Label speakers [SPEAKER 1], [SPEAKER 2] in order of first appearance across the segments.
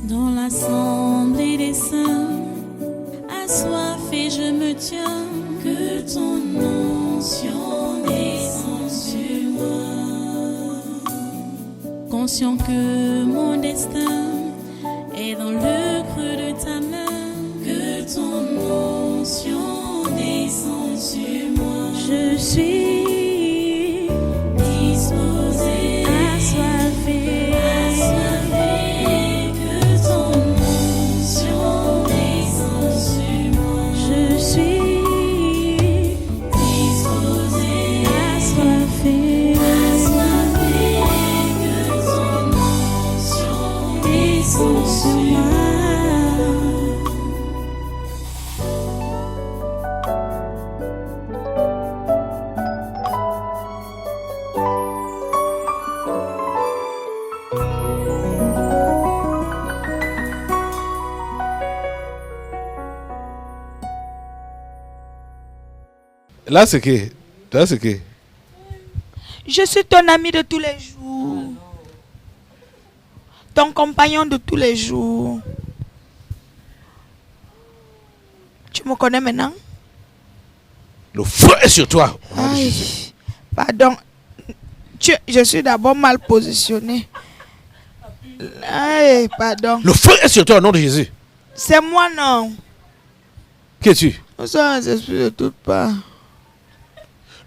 [SPEAKER 1] Dans l'assemblée des saints, assoiffé je me tiens, que ton onction descende sur moi. Conscient que mon destin est dans le creux de ta main, que ton onction descende sur moi. Je suis disposé, assoiffé, que ton onction descende sur moi. Je suis disposé, assoiffé, que ton onction descende sur moi.
[SPEAKER 2] Là, c'est qui? Là, c'est qui?
[SPEAKER 3] Je suis ton ami de tous les jours. Ton compagnon de tous les jours. Tu me connais maintenant?
[SPEAKER 2] Le feu est sur toi.
[SPEAKER 3] Aïe. Pardon. Je suis d'abord mal positionné. Aïe, pardon.
[SPEAKER 2] Le feu est sur toi au nom de Jésus.
[SPEAKER 3] C'est moi, non.
[SPEAKER 2] Qui es-tu?
[SPEAKER 3] Nous sommes un esprit de toutes parts.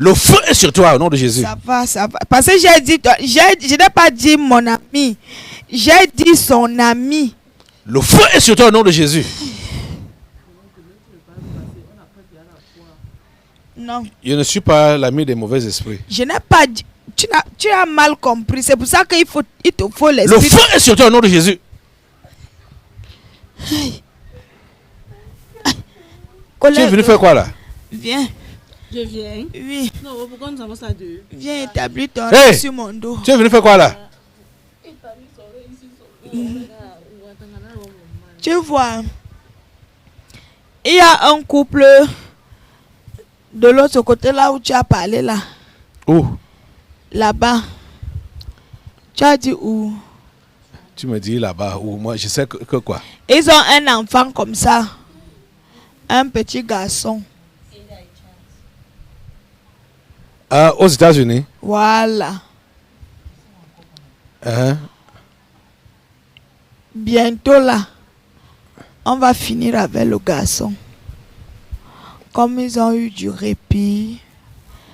[SPEAKER 2] Le feu est sur toi au nom de Jésus.
[SPEAKER 3] Ça va, ça va. Parce que j'ai dit, je n'ai pas dit mon ami. J'ai dit son ami.
[SPEAKER 2] Le feu est sur toi au nom de Jésus.
[SPEAKER 3] Non.
[SPEAKER 2] Je ne suis pas l'ami des mauvais esprits.
[SPEAKER 3] Je n'ai pas dit. Tu as mal compris. C'est pour ça qu'il te faut l'esprit.
[SPEAKER 2] Le feu est sur toi au nom de Jésus.
[SPEAKER 3] Aïe.
[SPEAKER 2] Tu es venu faire quoi là?
[SPEAKER 3] Viens.
[SPEAKER 4] Je viens.
[SPEAKER 3] Oui.
[SPEAKER 4] Non, pourquoi nous avons ça deux?
[SPEAKER 3] Viens établir ton
[SPEAKER 2] Hey!
[SPEAKER 3] sur mon dos.
[SPEAKER 2] Tu es venu faire quoi là?
[SPEAKER 3] Tu vois, il y a un couple de l'autre côté là où tu as parlé là.
[SPEAKER 2] Où?
[SPEAKER 3] Là-bas. Tu as dit où?
[SPEAKER 2] Tu me dis là-bas où? Moi, je sais que quoi?
[SPEAKER 3] Ils ont un enfant comme ça. Un petit garçon.
[SPEAKER 2] Aux États-Unis.
[SPEAKER 3] Voilà.
[SPEAKER 2] Hein?
[SPEAKER 3] Bientôt là, on va finir avec le garçon. Comme ils ont eu du répit.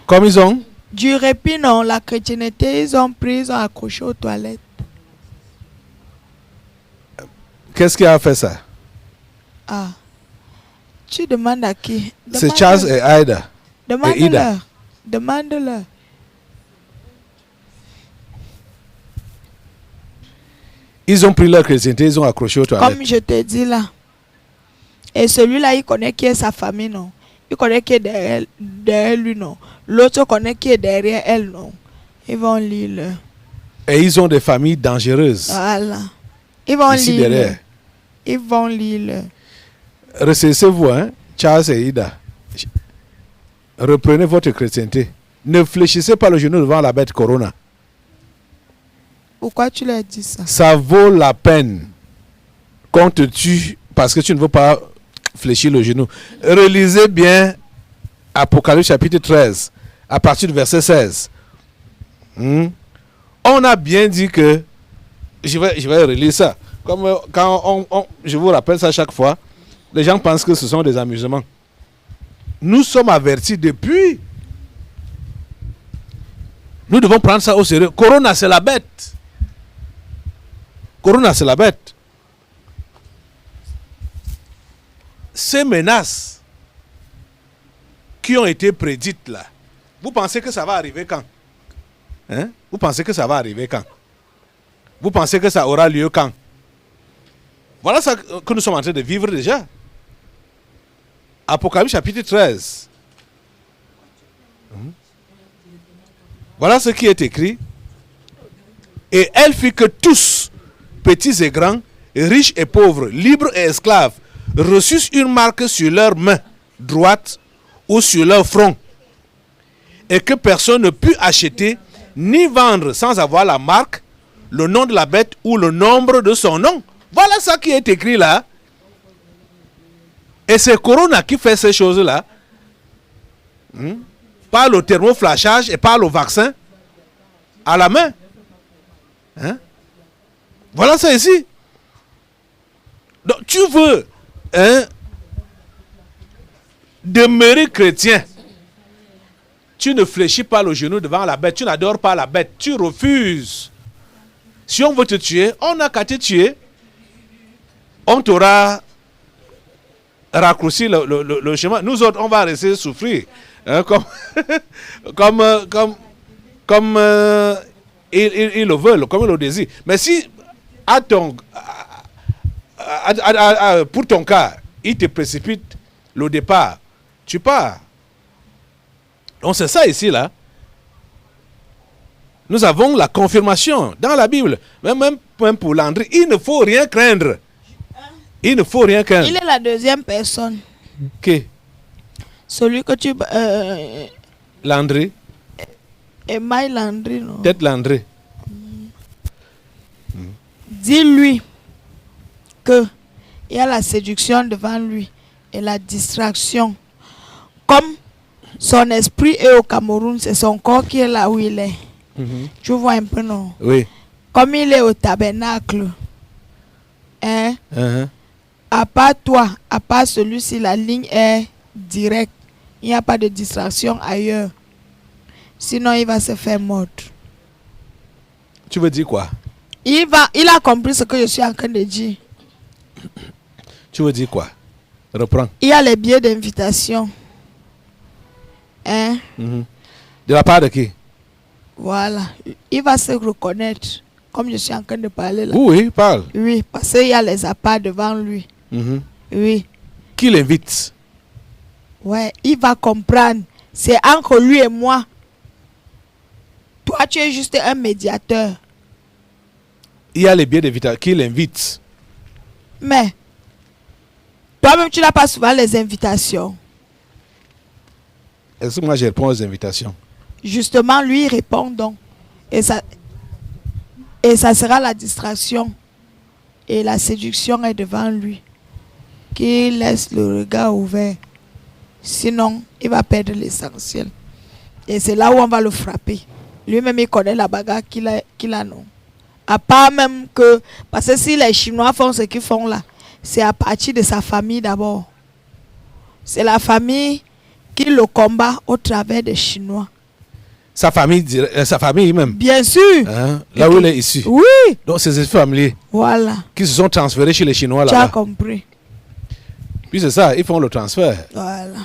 [SPEAKER 2] Comme ils ont?
[SPEAKER 3] Du répit, non. La chrétienté, ils ont accroché aux toilettes.
[SPEAKER 2] Qu'est-ce qui a fait ça?
[SPEAKER 3] Ah. Tu demandes à qui?
[SPEAKER 2] C'est Charles et Aida.
[SPEAKER 3] Demande-leur. Demande-leur.
[SPEAKER 2] Ils ont pris leur chrétienté, ils ont accroché aux toilettes.
[SPEAKER 3] Comme je te dis là. Et celui-là, il connaît qui est sa famille, non. Il connaît qui est derrière lui, non. L'autre connaît qui est derrière elle, non. Ils vont lire.
[SPEAKER 2] Et ils ont des familles dangereuses.
[SPEAKER 3] Voilà. Ils vont
[SPEAKER 2] ici
[SPEAKER 3] lire.
[SPEAKER 2] derrière.
[SPEAKER 3] Ils vont lire.
[SPEAKER 2] Ressaisez-vous, hein, Charles et Ida. Reprenez votre chrétienté. Ne fléchissez pas le genou devant la bête Corona.
[SPEAKER 3] Pourquoi tu leur dis ça?
[SPEAKER 2] Ça vaut la peine qu'on te tue parce que tu ne veux pas fléchir le genou. Relisez bien Apocalypse chapitre 13, à partir du verset 16. On a bien dit que... Je vais relire ça. Comme quand je vous rappelle ça chaque fois, les gens pensent que ce sont des amusements. Nous sommes avertis depuis. Nous devons prendre ça au sérieux. Corona, c'est la bête. Corona, c'est la bête. Ces menaces qui ont été prédites là, vous pensez que ça va arriver quand? Hein? Vous pensez que ça va arriver quand? Vous pensez que ça aura lieu quand? Voilà ça que nous sommes en train de vivre déjà. Apocalypse chapitre 13. Voilà ce qui est écrit. Et elle fit que tous, petits et grands, riches et pauvres, libres et esclaves, reçussent une marque sur leur main droite ou sur leur front. Et que personne ne put acheter ni vendre sans avoir la marque, le nom de la bête ou le nombre de son nom. Voilà ça qui est écrit là. Et c'est Corona qui fait ces choses-là. Par le thermoflashage et par le vaccin à la main. Hein? Voilà ça ici. Donc tu veux demeurer chrétien. Tu ne fléchis pas le genou devant la bête. Tu n'adores pas la bête. Tu refuses. Si on veut te tuer, on n'a qu'à te tuer. On t'aura raccourci le chemin. Nous autres, on va rester souffrir. Hein, comme ils le veulent, comme ils le désirent. Mais si pour ton cas, il te précipite le départ, tu pars. Donc c'est ça ici, là. Nous avons la confirmation dans la Bible. Même pour Landry, il ne faut rien craindre. Il ne faut rien craindre.
[SPEAKER 3] Il est la deuxième personne.
[SPEAKER 2] Qui?
[SPEAKER 3] Celui que tu...
[SPEAKER 2] Landry?
[SPEAKER 3] Emmaï Landry, non?
[SPEAKER 2] Peut-être Landry.
[SPEAKER 3] Dis-lui que il y a la séduction devant lui et la distraction. Comme son esprit est au Cameroun, c'est son corps qui est là où il est. Tu vois un peu, non?
[SPEAKER 2] Oui.
[SPEAKER 3] Comme il est au tabernacle, hein? À part toi, à part celui-ci, la ligne est directe. Il n'y a pas de distraction ailleurs. Sinon, il va se faire mordre.
[SPEAKER 2] Tu veux dire quoi?
[SPEAKER 3] Il a compris ce que je suis en train de dire.
[SPEAKER 2] Tu veux dire quoi? Reprends.
[SPEAKER 3] Il y a les billets d'invitation. Hein?
[SPEAKER 2] De la part de qui?
[SPEAKER 3] Voilà. Il va se reconnaître. Comme je suis en train de parler là.
[SPEAKER 2] Oui, parle.
[SPEAKER 3] Oui, parce qu'il y a les appâts devant lui. Oui.
[SPEAKER 2] Qui l'invite?
[SPEAKER 3] Ouais, il va comprendre. C'est entre lui et moi. Toi, tu es juste un médiateur.
[SPEAKER 2] Il y a les billets d'invitation. Qui l'invite?
[SPEAKER 3] Mais, toi-même, tu n'as pas souvent les invitations.
[SPEAKER 2] Est-ce que moi, je réponds aux invitations?
[SPEAKER 3] Justement, lui, il répond donc. Et ça sera la distraction. Et la séduction est devant lui. Qu'il laisse le regard ouvert. Sinon, il va perdre l'essentiel. Et c'est là où on va le frapper. Lui-même, il connaît la bagarre qu'il a, non. À part même que... Parce que si les Chinois font ce qu'ils font là, c'est à partir de sa famille d'abord. C'est la famille qui le combat au travers des Chinois.
[SPEAKER 2] Sa famille même.
[SPEAKER 3] Bien sûr.
[SPEAKER 2] Hein? Là où il est ici.
[SPEAKER 3] Oui.
[SPEAKER 2] Donc, c'est ses familiers.
[SPEAKER 3] Voilà.
[SPEAKER 2] Qui se sont transférés chez les Chinois
[SPEAKER 3] là-bas. Tu as
[SPEAKER 2] là.
[SPEAKER 3] compris.
[SPEAKER 2] Puis c'est ça, ils font le transfert.
[SPEAKER 3] Voilà.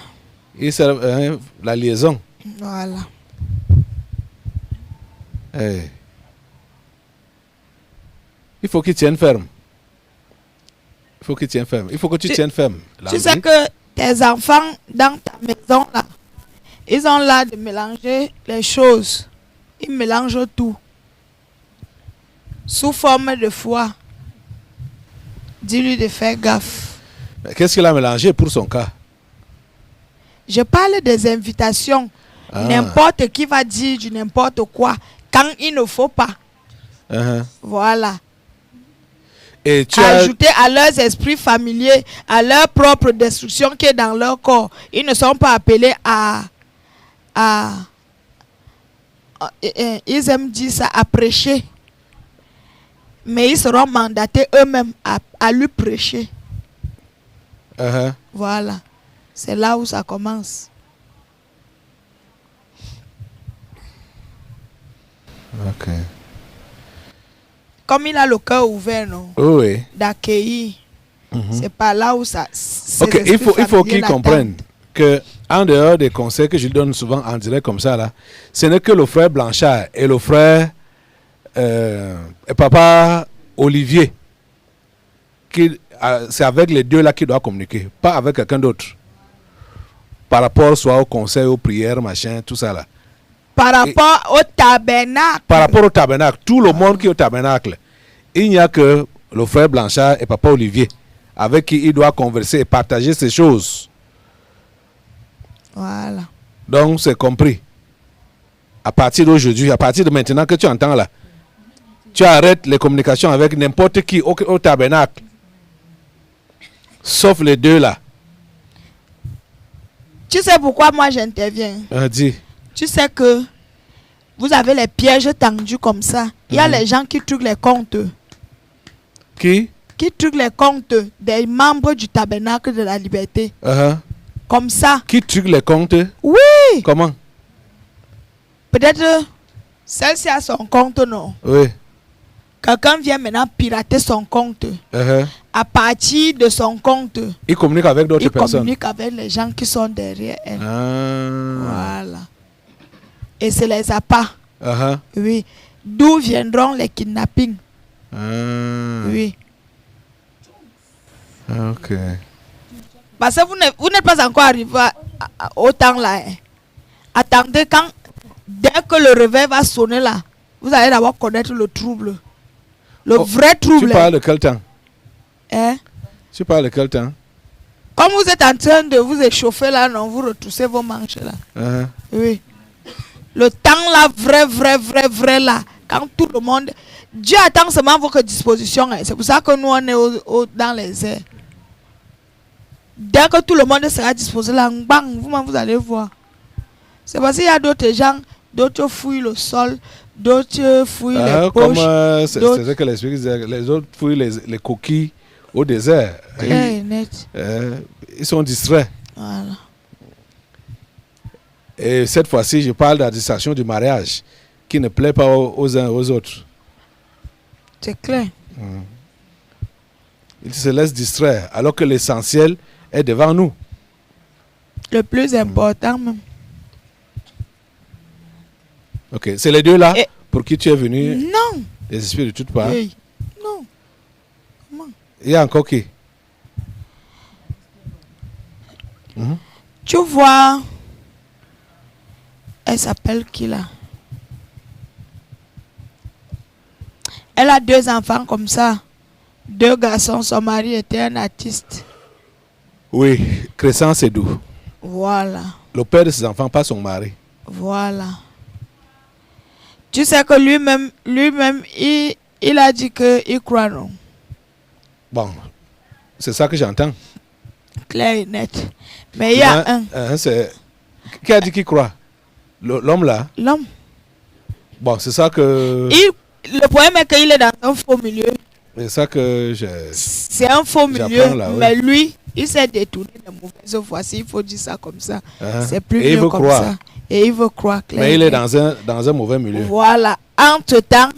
[SPEAKER 2] Ils servent la liaison.
[SPEAKER 3] Voilà.
[SPEAKER 2] Hey. Il faut qu'ils tiennent ferme. Il faut qu'ils tiennent ferme. Il faut que tu tiennes ferme.
[SPEAKER 3] Tu sais que tes enfants dans ta maison là, ils ont l'air de mélanger les choses. Ils mélangent tout. Sous forme de foi. Dis-lui de faire gaffe.
[SPEAKER 2] Mais qu'est-ce qu'il a mélangé pour son cas?
[SPEAKER 3] Je parle des invitations. N'importe qui va dire du n'importe quoi quand il ne faut pas. Voilà.
[SPEAKER 2] Et tu
[SPEAKER 3] ajouter à leurs esprits familiers, à leur propre destruction qui est dans leur corps. Ils ne sont pas appelés ils aiment dire ça, à prêcher. Mais ils seront mandatés eux-mêmes à lui prêcher. Voilà. C'est là où ça commence.
[SPEAKER 2] Ok.
[SPEAKER 3] Comme il a le cœur ouvert, non?
[SPEAKER 2] Oui.
[SPEAKER 3] D'accueillir. C'est pas là où ça...
[SPEAKER 2] Ok, il faut qu'il comprenne que en dehors des conseils que je lui donne souvent en direct comme ça, là, ce n'est que le frère Blanchard et le frère et papa Olivier. C'est avec les deux là qu'il doit communiquer, pas avec quelqu'un d'autre. Par rapport soit au conseil, aux prières, machin, tout ça là.
[SPEAKER 3] Par rapport au tabernacle.
[SPEAKER 2] Par rapport au tabernacle, tout le monde qui est au tabernacle, il n'y a que le frère Blanchard et papa Olivier avec qui il doit converser et partager ces choses.
[SPEAKER 3] Voilà.
[SPEAKER 2] Donc c'est compris. À partir d'aujourd'hui, à partir de maintenant que tu entends là, tu arrêtes les communications avec n'importe qui au tabernacle. Sauf les deux là.
[SPEAKER 3] Tu sais pourquoi moi j'interviens?
[SPEAKER 2] Dis.
[SPEAKER 3] Tu sais que vous avez les pièges tendus comme ça. Il y a les gens qui truquent les comptes.
[SPEAKER 2] Qui
[SPEAKER 3] truquent les comptes des membres du tabernacle de la liberté. Comme ça.
[SPEAKER 2] Qui truque les comptes?
[SPEAKER 3] Oui.
[SPEAKER 2] Comment?
[SPEAKER 3] Peut-être celle-ci a son compte, non?
[SPEAKER 2] Oui.
[SPEAKER 3] Quelqu'un vient maintenant pirater son compte. À partir de son compte,
[SPEAKER 2] il communique avec d'autres personnes.
[SPEAKER 3] Il communique avec les gens qui sont derrière elle. Voilà. Et c'est les appâts. Oui. D'où viendront les kidnappings? Oui.
[SPEAKER 2] Ok.
[SPEAKER 3] Parce que vous n'êtes pas encore arrivé au temps là. Hein. Attendez dès que le réveil va sonner là, vous allez d'abord connaître le trouble. Le vrai trouble.
[SPEAKER 2] Tu parles de quel temps?
[SPEAKER 3] Hein?
[SPEAKER 2] Tu parles de quel temps?
[SPEAKER 3] Comme vous êtes en train de vous échauffer là, non, vous retroussez vos manches là. Oui. Le temps là, vrai là, quand tout le monde... Dieu attend seulement votre disposition. Hein. C'est pour ça que nous, on est dans les airs. Dès que tout le monde sera disposé là, bang, vous allez voir. C'est parce qu'il y a d'autres gens, d'autres fouillent le sol, d'autres fouillent les poches.
[SPEAKER 2] C'est ce que les autres fouillent les coquilles au désert. Ils sont distraits.
[SPEAKER 3] Voilà.
[SPEAKER 2] Et cette fois-ci, je parle de la distraction du mariage qui ne plaît pas aux uns et aux autres.
[SPEAKER 3] C'est clair.
[SPEAKER 2] Ils se laissent distraire alors que l'essentiel est devant nous.
[SPEAKER 3] Le plus important même.
[SPEAKER 2] Ok, c'est les deux là pour qui tu es venu?
[SPEAKER 3] Non.
[SPEAKER 2] Les esprits de toutes parts?
[SPEAKER 3] Oui. Non. Comment?
[SPEAKER 2] Il y a encore qui?
[SPEAKER 3] Tu vois, elle s'appelle qui là? Elle a 2 enfants comme ça. 2 garçons, son mari était un artiste.
[SPEAKER 2] Oui, Crescence et Doux.
[SPEAKER 3] Voilà.
[SPEAKER 2] Le père de ses enfants, pas son mari.
[SPEAKER 3] Voilà. Tu sais que lui-même, il a dit qu'il croit, non?
[SPEAKER 2] Bon, c'est ça que j'entends.
[SPEAKER 3] Clair et net. Mais il y a
[SPEAKER 2] qui a dit qu'il croit? L'homme là?
[SPEAKER 3] L'homme.
[SPEAKER 2] Bon, c'est ça que...
[SPEAKER 3] Le problème est qu'il est dans un faux milieu.
[SPEAKER 2] C'est ça que
[SPEAKER 3] c'est un faux milieu,
[SPEAKER 2] là,
[SPEAKER 3] mais lui, il s'est détourné de mauvaises voies. Il faut dire ça comme ça. C'est plus
[SPEAKER 2] mieux comme
[SPEAKER 3] ça. Et il veut croire.
[SPEAKER 2] Mais il est dans un mauvais milieu.
[SPEAKER 3] Voilà. Entre-temps,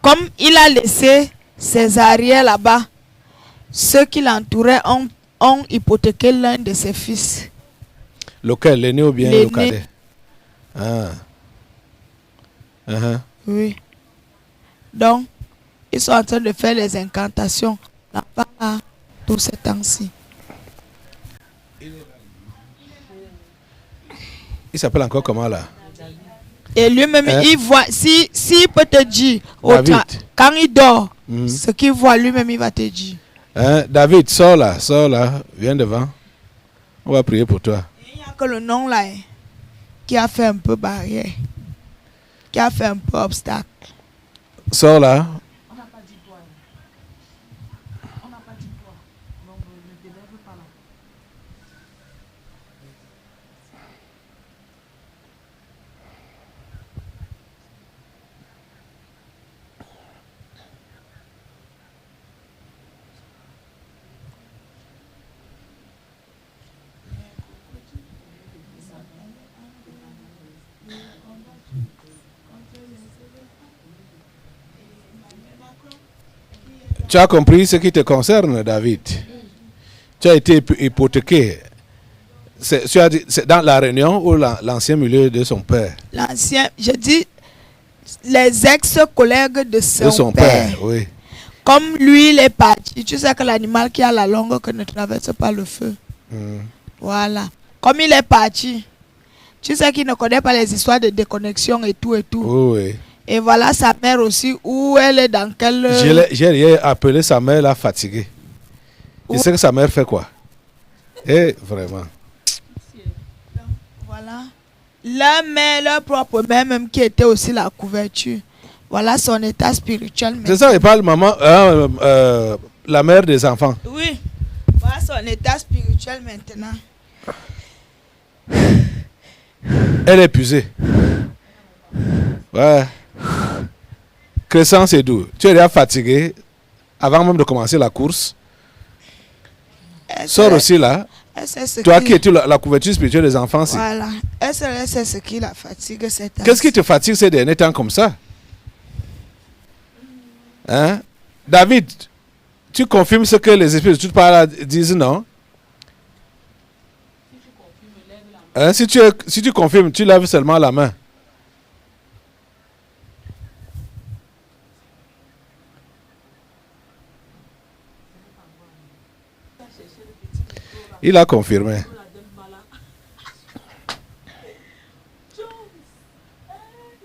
[SPEAKER 3] comme il a laissé ses arrières là-bas, ceux qui l'entouraient ont hypothéqué l'un de ses fils.
[SPEAKER 2] Lequel? L'aîné ou bien le cadet?
[SPEAKER 3] Oui. Donc, ils sont en train de faire les incantations là-bas tout ce temps-ci.
[SPEAKER 2] Il s'appelle encore comment là?
[SPEAKER 3] Et lui-même, il voit, s'il peut te dire, quand il dort, ce qu'il voit lui-même, il va te dire.
[SPEAKER 2] David, sors là, viens devant. On va prier pour toi.
[SPEAKER 3] Il n'y a que le nom là qui a fait un peu barrière, qui a fait un peu obstacle.
[SPEAKER 2] Sors là.
[SPEAKER 5] On n'a pas dit toi. On n'a pas dit toi. Donc ne t'élève pas là.
[SPEAKER 2] Tu as compris ce qui te concerne, David. Tu as été hypothéqué. C'est dans la réunion ou l'ancien milieu de son père?
[SPEAKER 3] L'ancien, je dis, les ex-collègues de son
[SPEAKER 2] père. Oui.
[SPEAKER 3] Comme lui, il est parti. Tu sais que l'animal qui a la langue que ne traverse pas le feu. Voilà. Comme il est parti, tu sais qu'il ne connaît pas les histoires de déconnexion et tout et tout.
[SPEAKER 2] Oui.
[SPEAKER 3] Et voilà sa mère aussi, où elle est dans quelle...
[SPEAKER 2] J'ai appelé sa mère là fatiguée. Tu sais que sa mère fait quoi? Et vraiment.
[SPEAKER 3] Voilà. Leur mère, leur propre mère même qui était aussi la couverture. Voilà son état spirituel
[SPEAKER 2] C'est
[SPEAKER 3] maintenant.
[SPEAKER 2] ça, il parle maman, la mère des enfants.
[SPEAKER 3] Oui, voilà son état spirituel maintenant.
[SPEAKER 2] Elle est épuisée. Ouais. Crescent, c'est doux. Tu es déjà fatigué avant même de commencer la course.
[SPEAKER 3] Elle
[SPEAKER 2] Sors
[SPEAKER 3] sait-
[SPEAKER 2] aussi là.
[SPEAKER 3] elle sait ce
[SPEAKER 2] Toi qui es la couverture spirituelle des enfants.
[SPEAKER 3] Voilà. Elle sait ce qui la fatigue cette
[SPEAKER 2] Qu'est-ce qui te fatigue ces derniers temps comme ça? Hein? David, tu confirmes ce que les esprits de toute part disent, non? Hein? Si tu confirmes, tu lèves seulement la main. Il a confirmé.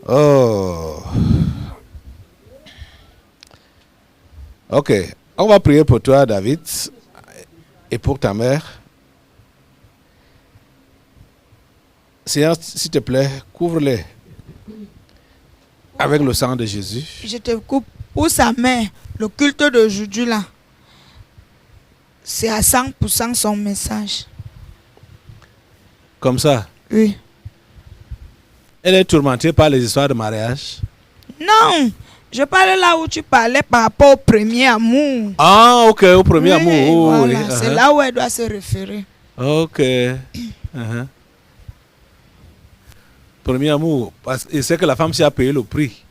[SPEAKER 2] Oh. Ok. On va prier pour toi, David, et pour ta mère. Seigneur, s'il te plaît, couvre-les avec le sang de Jésus.
[SPEAKER 3] Je te coupe pour sa mère. Le culte d'aujourd'hui là, c'est à 100% son message.
[SPEAKER 2] Comme ça.
[SPEAKER 3] Oui.
[SPEAKER 2] Elle est tourmentée par les histoires de mariage.
[SPEAKER 3] Non, je parle là où tu parlais par rapport au premier amour.
[SPEAKER 2] Ah, ok, au premier
[SPEAKER 3] Oui,
[SPEAKER 2] amour. Oh,
[SPEAKER 3] voilà,
[SPEAKER 2] oui,
[SPEAKER 3] c'est là où elle doit se référer.
[SPEAKER 2] Ok. Premier amour. Parce qu'il sait que la femme s'y a payé le prix.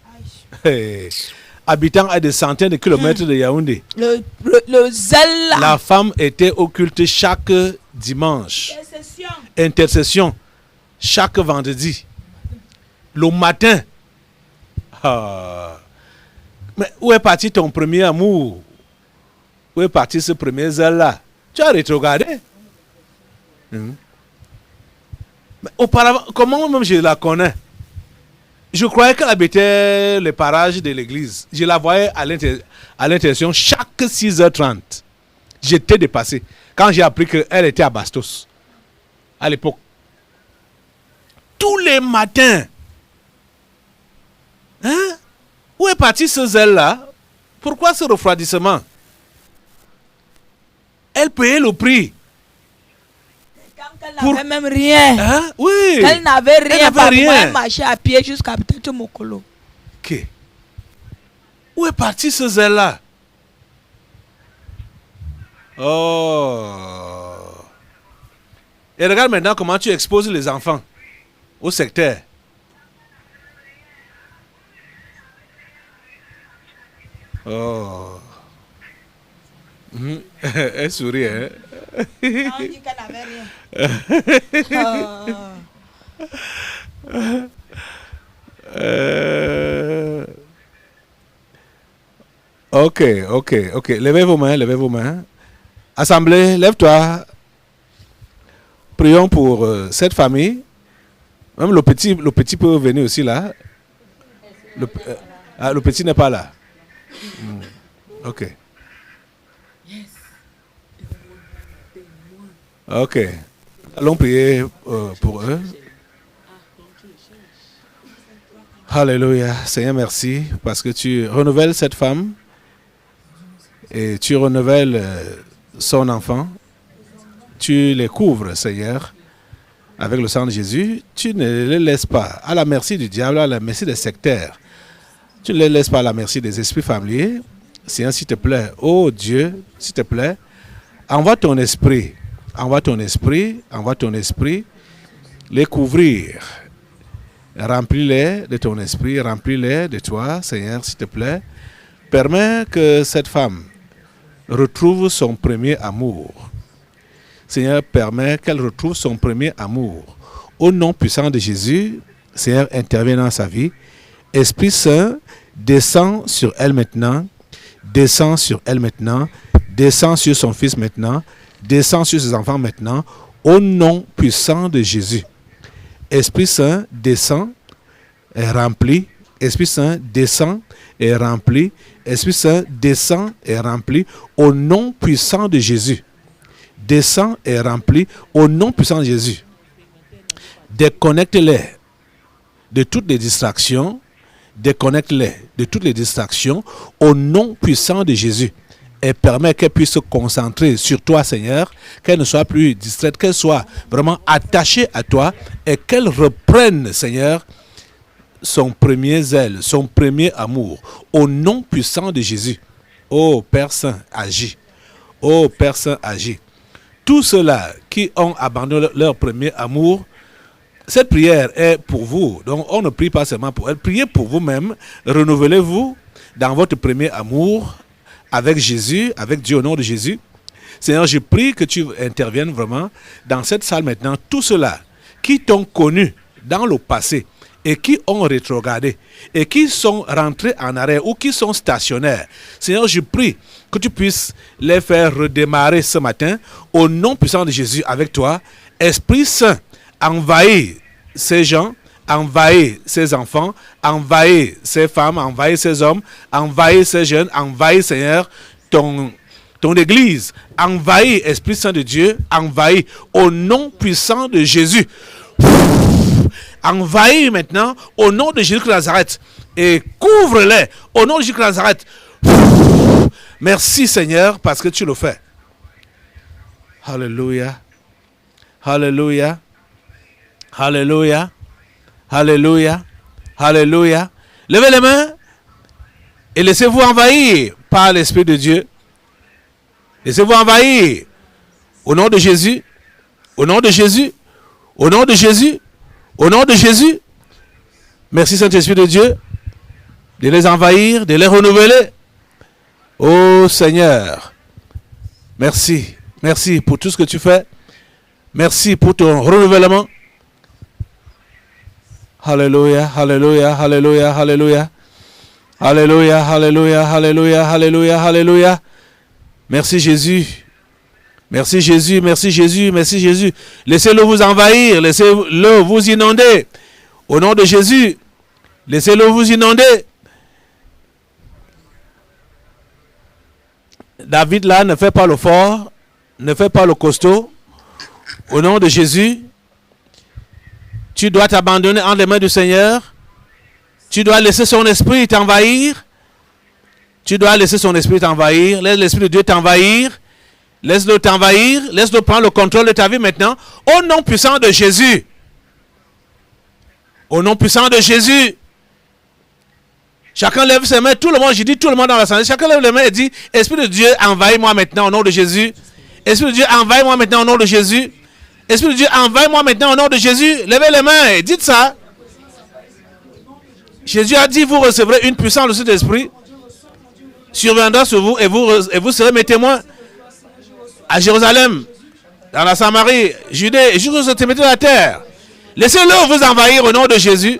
[SPEAKER 2] Hey. Habitant à des centaines de kilomètres de Yaoundé.
[SPEAKER 3] Le zèle là.
[SPEAKER 2] La femme était au culte chaque dimanche.
[SPEAKER 3] Intercession.
[SPEAKER 2] Intercession. Chaque vendredi. Le matin. Ah. Mais où est parti ton premier amour? Où est parti ce premier zèle-là? Tu as rétrogradé? Mais auparavant, comment même je la connais? Je croyais qu'elle habitait les parages de l'église. Je la voyais à l'intersection chaque 6h30. J'étais dépassé. Quand j'ai appris qu'elle était à Bastos, à l'époque. Tous les matins. Hein? Où est parti ce zèle-là? Pourquoi ce refroidissement? Elle payait le prix.
[SPEAKER 3] Quand elle n'avait même rien.
[SPEAKER 2] Hein? Oui.
[SPEAKER 3] Elle n'avait rien.
[SPEAKER 2] n'avait
[SPEAKER 3] Par
[SPEAKER 2] rien.
[SPEAKER 3] moment, elle marchait à pied jusqu'à peut-être Mokolo.
[SPEAKER 2] Ok. Où est parti ce zèle-là? Oh. Et regarde maintenant comment tu exposes les enfants au secteur. Oh. Elle sourit, hein?
[SPEAKER 3] On dit qu'elle n'avait rien.
[SPEAKER 2] Ok. Levez vos mains. Assemblée, lève-toi. Prions pour cette famille. Même le petit peut venir aussi là. Le petit n'est pas là. Ok. Ok. Allons prier pour eux. Alléluia. Seigneur, merci parce que tu renouvelles cette femme et tu renouvelles son enfant. Tu les couvres, Seigneur, avec le sang de Jésus. Tu ne les laisses pas à la merci du diable, à la merci des sectaires. Tu ne les laisses pas à la merci des esprits familiers. Seigneur, s'il te plaît, oh Dieu, s'il te plaît, envoie ton esprit, les couvrir. Remplis-les de ton esprit, remplis-les de toi, Seigneur, s'il te plaît. Permets que cette femme retrouve son premier amour. Seigneur, permets qu'elle retrouve son premier amour. Au nom puissant de Jésus, Seigneur, interviens dans sa vie. Esprit Saint, descends sur elle maintenant. Descends sur elle maintenant. Descends sur son fils maintenant. Descends sur ses enfants maintenant. Au nom puissant de Jésus. Esprit Saint, descend et remplit. Esprit Saint, descend et remplit. Esprit Saint, descend et remplit. Au nom puissant de Jésus. Descend et remplit. Au nom puissant de Jésus. Déconnecte-les de toutes les distractions. Déconnecte-les de toutes les distractions au nom puissant de Jésus. Et permet qu'elle puisse se concentrer sur toi, Seigneur, qu'elle ne soit plus distraite, qu'elle soit vraiment attachée à toi et qu'elle reprenne, Seigneur, son premier zèle, son premier amour, au nom puissant de Jésus. Ô Père Saint, agis. Ô Père Saint, agis. Tous ceux-là qui ont abandonné leur premier amour, cette prière est pour vous. Donc on ne prie pas seulement pour elle. Priez pour vous-même. Renouvelez-vous dans votre premier amour avec Jésus, avec Dieu au nom de Jésus. Seigneur, je prie que tu interviennes vraiment dans cette salle maintenant. Tous ceux-là qui t'ont connu dans le passé et qui ont rétrogradé et qui sont rentrés en arrêt ou qui sont stationnaires. Seigneur, je prie que tu puisses les faire redémarrer ce matin au nom puissant de Jésus avec toi. Esprit Saint, envahis ces gens, envahis ces enfants, envahis ces femmes, envahis ces hommes, envahis ces jeunes, envahis, Seigneur, ton église, envahis, Esprit Saint de Dieu, envahis au nom puissant de Jésus. Envahis maintenant au nom de Jésus de Nazareth et couvre-les au nom de Jésus de Nazareth. Merci Seigneur parce que tu le fais. Alléluia. Alléluia. Alléluia. Alléluia. Alléluia. Levez les mains et laissez-vous envahir par l'Esprit de Dieu. Laissez-vous envahir au nom de Jésus. Au nom de Jésus. Au nom de Jésus. Au nom de Jésus. Merci Saint-Esprit de Dieu de les envahir, de les renouveler. Oh Seigneur, merci. Merci pour tout ce que tu fais. Merci pour ton renouvellement. Alléluia, alléluia, alléluia, alléluia. Alléluia, alléluia, alléluia, alléluia, alléluia. Merci Jésus. Merci Jésus, merci Jésus, merci Jésus. Laissez-le vous envahir, laissez-le vous inonder. Au nom de Jésus, laissez-le vous inonder. David là ne fait pas le fort, ne fait pas le costaud. Au nom de Jésus, tu dois t'abandonner entre les mains du Seigneur. Tu dois laisser son esprit t'envahir. Tu dois laisser son esprit t'envahir. Laisse l'esprit de Dieu t'envahir. Laisse-le t'envahir. Laisse-le prendre le contrôle de ta vie maintenant. Au nom puissant de Jésus. Au nom puissant de Jésus. Chacun lève ses mains. Tout le monde, je dis tout le monde dans l'assemblée. Chacun lève les mains et dit, Esprit de Dieu, envahis-moi maintenant au nom de Jésus. Esprit de Dieu, envahis-moi maintenant au nom de Jésus. Esprit de Dieu, envahis-moi maintenant au nom de Jésus. Levez les mains et dites ça. Jésus a dit, vous recevrez une puissance de cet esprit. Surviendra sur vous et vous serez mes témoins. À Jérusalem, dans la Samarie, Judée, et jusqu'aux extrémités de la terre. Laissez-le vous envahir au nom de Jésus.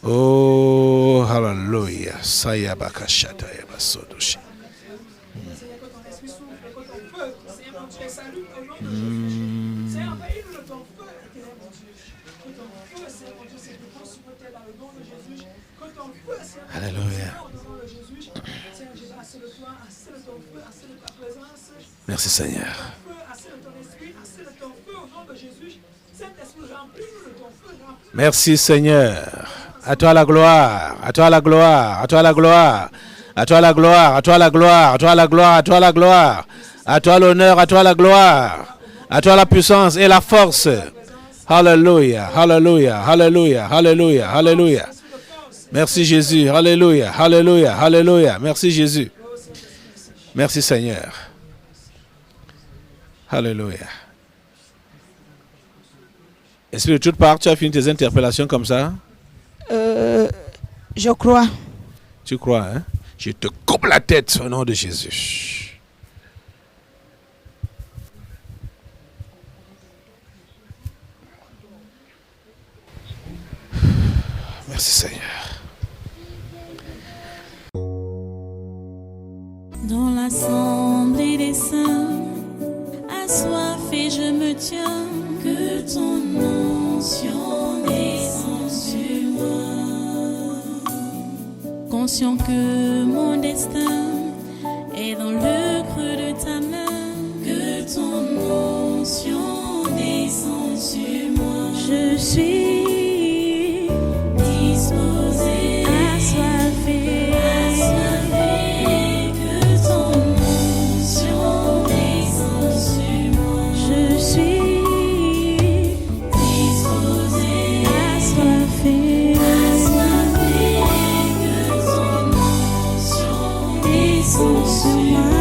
[SPEAKER 2] Oh, hallelujah. Alléluia. Merci Seigneur. Merci Seigneur. À toi la gloire. À toi la gloire. À toi la gloire. À toi la gloire. À toi la gloire. À toi la gloire. À toi la gloire. À toi l'honneur. À toi la gloire. À toi la puissance et la force. Alléluia. Alléluia. Alléluia. Alléluia. Alléluia. Merci Jésus. Alléluia. Alléluia. Alléluia. Merci Jésus. Merci Seigneur. Alléluia. Esprit de toute part, tu as fini tes interpellations comme ça?
[SPEAKER 3] Je crois.
[SPEAKER 2] Tu crois, hein? Je te coupe la tête au nom de Jésus. Merci Seigneur.
[SPEAKER 1] Dans l'assemblée des saints, assoiffé je me tiens, que ton onction descende sur moi. Conscient que mon destin est dans le creux de ta main, que ton onction suis disposé, assoiffé, que ton onction descende sur moi. Je suis disposé, assoiffé, que ton onction descende sur moi.